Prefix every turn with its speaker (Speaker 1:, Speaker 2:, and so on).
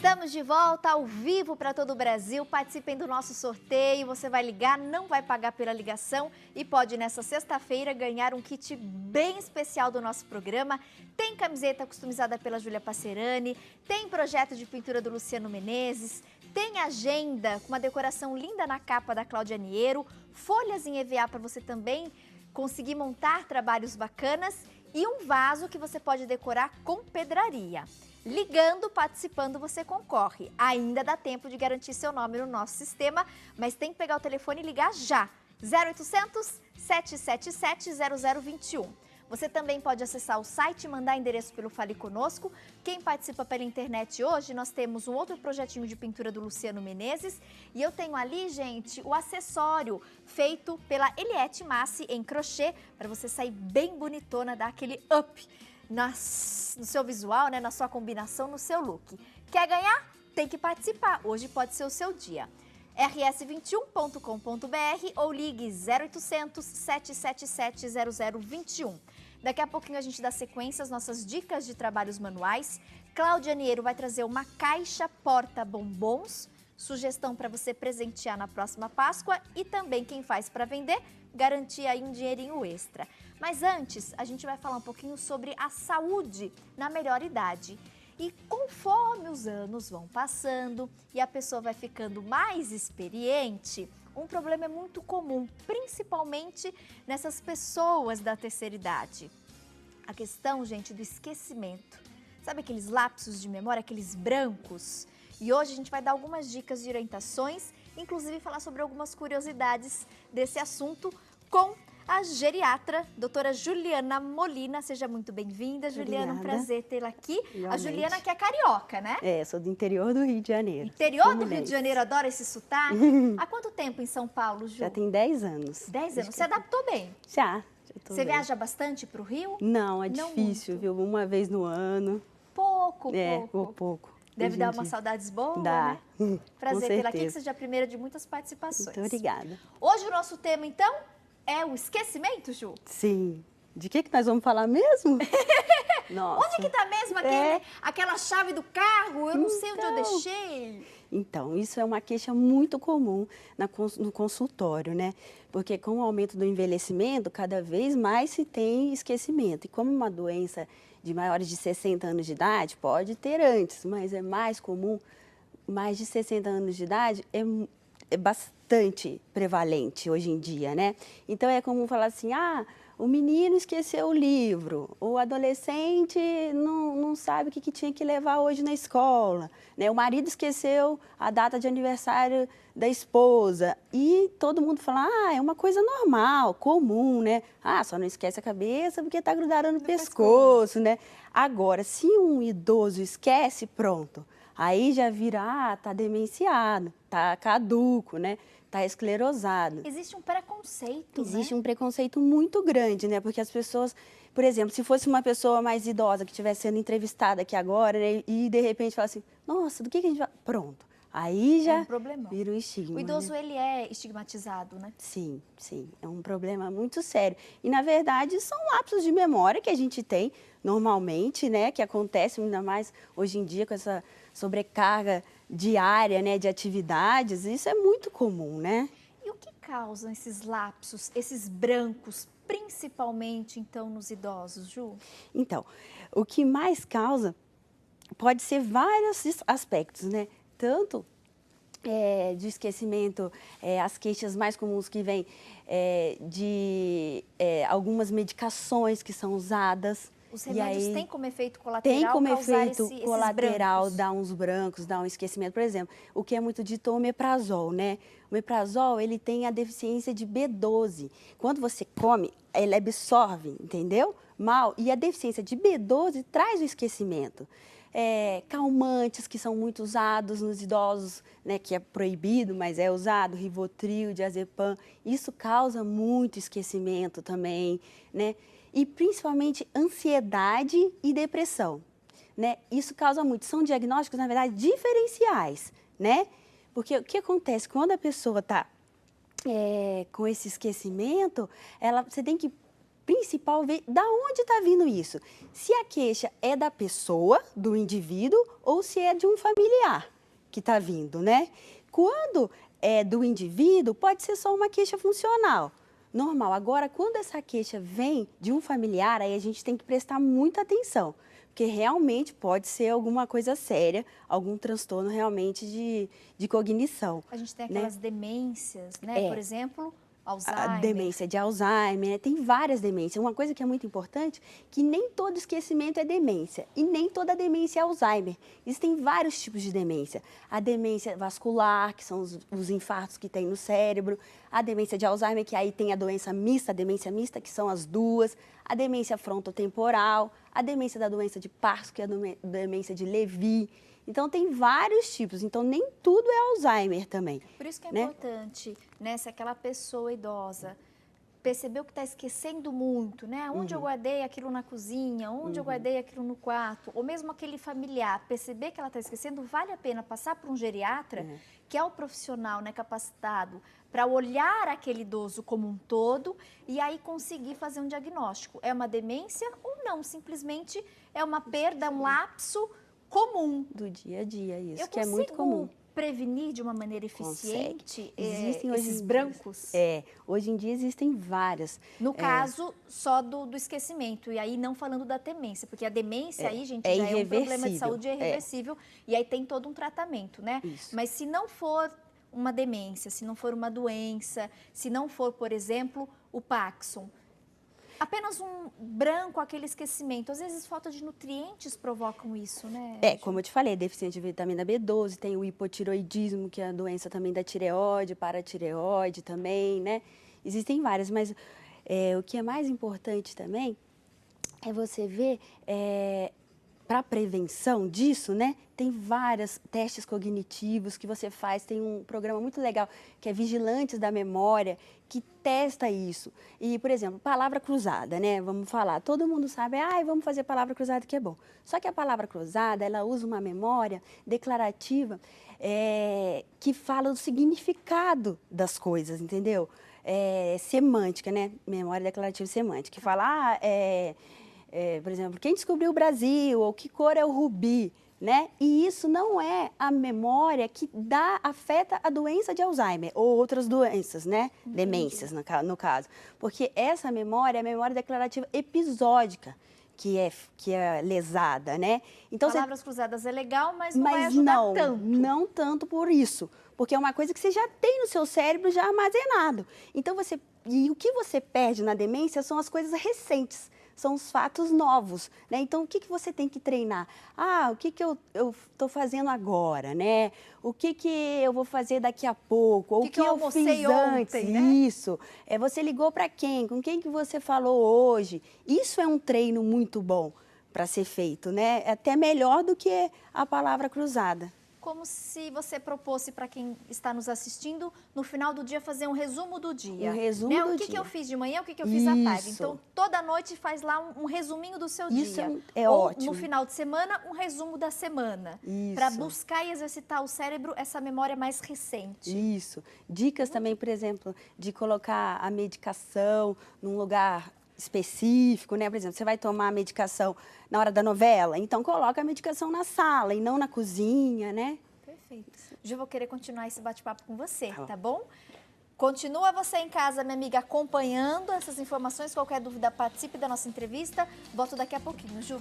Speaker 1: Estamos de volta ao vivo para todo o Brasil. Participem do nosso sorteio. Você vai ligar, não vai pagar pela ligação e pode, nessa sexta-feira, ganhar um kit bem especial do nosso programa. Tem camiseta customizada pela Júlia Passerani, tem projeto de pintura do Luciano Menezes, tem agenda com uma decoração linda na capa da Cláudia Niero, folhas em EVA para você também conseguir montar trabalhos bacanas e um vaso que você pode decorar com pedraria. Ligando, participando, você concorre. Ainda dá tempo de garantir seu nome no nosso sistema, mas tem que pegar o telefone e ligar já. 0800 777 0021. Você também pode acessar o site e mandar endereço pelo Fale Conosco. Quem participa pela internet hoje, nós temos um outro projetinho de pintura do Luciano Menezes. E eu tenho ali, gente, o acessório feito pela Eliette Massi em crochê, para você sair bem bonitona, dar aquele up no seu visual, né, na sua combinação, no seu look. Quer ganhar? Tem que participar. Hoje pode ser o seu dia. rs21.com.br ou ligue 0800 777 0021. Daqui a pouquinho a gente dá sequência às nossas dicas de trabalhos manuais. Cláudia Niero vai trazer uma caixa porta-bombons, sugestão para você presentear na próxima Páscoa e também quem faz para vender, garantir aí um dinheirinho extra. Mas antes, a gente vai falar um pouquinho sobre a saúde na melhor idade. E conforme os anos vão passando e a pessoa vai ficando mais experiente, um problema é muito comum, principalmente nessas pessoas da terceira idade. A questão, gente, do esquecimento. Sabe aqueles lapsos de memória, aqueles brancos? E hoje a gente vai dar algumas dicas de orientações, inclusive falar sobre algumas curiosidades desse assunto com a geriatra, doutora Juliana Molina. Seja muito bem-vinda, Juliana, um prazer tê-la aqui. Igualmente. A Juliana que é carioca, né?
Speaker 2: É, sou do interior do Rio de Janeiro.
Speaker 1: Interior do Rio de Janeiro, adora esse sotaque. Há quanto tempo em São Paulo, Ju?
Speaker 2: Já tem 10 anos.
Speaker 1: 10 anos, você adaptou bem?
Speaker 2: Já
Speaker 1: Você viaja bastante para o Rio?
Speaker 2: Não, é difícil, viu? Uma vez no ano.
Speaker 1: Pouco.
Speaker 2: Pouco.
Speaker 1: Deve dar umas saudades boas,
Speaker 2: Dá.
Speaker 1: Né? Prazer tê-la aqui, que
Speaker 2: certeza.
Speaker 1: seja a primeira de muitas participações.
Speaker 2: Muito obrigada.
Speaker 1: Hoje o nosso tema, então, é o esquecimento, Ju?
Speaker 2: Sim. De que nós vamos falar mesmo? Nossa.
Speaker 1: Onde que tá mesmo aquela chave do carro? Eu não sei onde eu deixei.
Speaker 2: Então, isso é uma queixa muito comum no consultório, né? Porque com o aumento do envelhecimento, cada vez mais se tem esquecimento. E como uma doença de maiores de 60 anos de idade, pode ter antes, mas é mais comum, mais de 60 anos de idade, é bastante prevalente hoje em dia, né? Então, é comum falar assim, o menino esqueceu o livro, o adolescente não sabe o que tinha que levar hoje na escola, né? O marido esqueceu a data de aniversário da esposa e todo mundo fala, é uma coisa normal, comum, né? Só não esquece a cabeça porque está grudada no pescoço, né? Agora, se um idoso esquece, pronto, aí já vira, tá demenciado, tá caduco, né? Está esclerosado.
Speaker 1: Existe um preconceito,
Speaker 2: Existe um preconceito muito grande, né? Porque as pessoas, por exemplo, se fosse uma pessoa mais idosa que estivesse sendo entrevistada aqui agora, né? E de repente fala assim, nossa, do que a gente vai... Pronto. Aí já vira um estigma.
Speaker 1: O idoso,
Speaker 2: né?
Speaker 1: Ele é estigmatizado, né?
Speaker 2: Sim. É um problema muito sério. E, na verdade, são lapsos de memória que a gente tem normalmente, né? Que acontece ainda mais hoje em dia com essa sobrecarga diária, né, de atividades, isso é muito comum, né?
Speaker 1: E o que causam esses lapsos, esses brancos, principalmente, então, nos idosos, Ju?
Speaker 2: Então, o que mais causa pode ser vários aspectos, né? Tanto de esquecimento, as queixas mais comuns que vêm de algumas medicações que são usadas.
Speaker 1: Os remédios têm como efeito colateral
Speaker 2: dar uns brancos, dar um esquecimento. Por exemplo, o que é muito dito é o omeprazol, né? O omeprazol, ele tem a deficiência de B12. Quando você come, ele absorve, entendeu? Mal. E a deficiência de B12 traz o esquecimento. Calmantes, que são muito usados nos idosos, né? Que é proibido, mas é usado, Rivotril, diazepam. Isso causa muito esquecimento também, né? E principalmente ansiedade e depressão, né? Isso causa muito. São diagnósticos, na verdade, diferenciais, né? Porque o que acontece? Quando a pessoa está com esse esquecimento, você tem que principal ver da onde está vindo isso. Se a queixa é da pessoa, do indivíduo, ou se é de um familiar que está vindo, né? Quando é do indivíduo, pode ser só uma queixa funcional, normal. Agora, quando essa queixa vem de um familiar, aí a gente tem que prestar muita atenção, porque realmente pode ser alguma coisa séria, algum transtorno realmente de cognição.
Speaker 1: A gente tem aquelas demências, né? Por exemplo, Alzheimer.
Speaker 2: A demência de Alzheimer, né? Tem várias demências. Uma coisa que é muito importante, que nem todo esquecimento é demência e nem toda demência é Alzheimer. Existem vários tipos de demência. A demência vascular, que são os infartos que tem no cérebro. A demência de Alzheimer, que aí tem a doença mista, a demência mista, que são as duas. A demência frontotemporal, a demência da doença de Parkinson, que é a demência de Lewy. Então, tem vários tipos. Então, nem tudo é Alzheimer também.
Speaker 1: Por isso que é importante, né? Se aquela pessoa idosa percebeu que está esquecendo muito, né? Onde eu guardei aquilo na cozinha, onde eu guardei aquilo no quarto, ou mesmo aquele familiar, perceber que ela está esquecendo, vale a pena passar por um geriatra, que é o profissional, né, capacitado para olhar aquele idoso como um todo e aí conseguir fazer um diagnóstico. É uma demência ou não? Simplesmente é uma perda, um lapso comum.
Speaker 2: Do dia a dia, isso,
Speaker 1: Eu
Speaker 2: que é muito comum.
Speaker 1: Prevenir de uma maneira eficiente
Speaker 2: existem
Speaker 1: esses brancos?
Speaker 2: Hoje em dia existem várias.
Speaker 1: No caso, só do esquecimento, e aí não falando da demência, porque a demência aí, gente, já é um problema de saúde irreversível, e aí tem todo um tratamento, né?
Speaker 2: Isso.
Speaker 1: Mas se não for uma demência, se não for uma doença, se não for, por exemplo, o Parkinson, apenas um branco, aquele esquecimento. Às vezes, falta de nutrientes provocam isso, né?
Speaker 2: Como eu te falei, deficiente de vitamina B12, tem o hipotiroidismo, que é a doença também da tireoide, paratireoide também, né? Existem várias, mas o que é mais importante também é você ver, para a prevenção disso, né? Tem vários testes cognitivos que você faz, tem um programa muito legal que é Vigilantes da Memória, que testa isso. E, por exemplo, palavra cruzada, né? Vamos falar, todo mundo sabe, vamos fazer palavra cruzada que é bom. Só que a palavra cruzada, ela usa uma memória declarativa que fala do significado das coisas, entendeu? Semântica, né? Memória declarativa semântica, que fala, por exemplo, quem descobriu o Brasil, ou que cor é o rubi, né? E isso não é a memória que afeta a doença de Alzheimer ou outras doenças, né? Entendi. Demências, no caso. Porque essa memória é a memória declarativa episódica que é lesada, né? Então,
Speaker 1: palavras cruzadas é legal, mas não vai ajudar tanto.
Speaker 2: Não tanto por isso. Porque é uma coisa que você já tem no seu cérebro já armazenado. Então, e o que você perde na demência são as coisas recentes. São os fatos novos, né? Então, o que você tem que treinar? O que eu estou fazendo agora, né? O que eu vou fazer daqui a pouco? Ou o que eu fiz antes?
Speaker 1: Ontem, né?
Speaker 2: Isso. Você ligou para quem? Com quem que você falou hoje? Isso é um treino muito bom para ser feito, né? É até melhor do que a palavra cruzada.
Speaker 1: Como se você propôsse para quem está nos assistindo, no final do dia, fazer um resumo do dia.
Speaker 2: Um resumo do dia.
Speaker 1: O que eu fiz de manhã, o que eu fiz à tarde. Então, toda noite faz lá um resuminho do seu dia.
Speaker 2: Isso é ótimo.
Speaker 1: Ou no final de semana, um resumo da semana. Para buscar e exercitar o cérebro, essa memória mais recente.
Speaker 2: Isso. Dicas também, por exemplo, de colocar a medicação num lugar específico, né? Por exemplo, você vai tomar a medicação na hora da novela, então coloca a medicação na sala e não na cozinha, né?
Speaker 1: Perfeito. Eu vou querer continuar esse bate-papo com você, tá bom? Continua você em casa, minha amiga, acompanhando essas informações. Qualquer dúvida, participe da nossa entrevista. Volto daqui a pouquinho, Ju.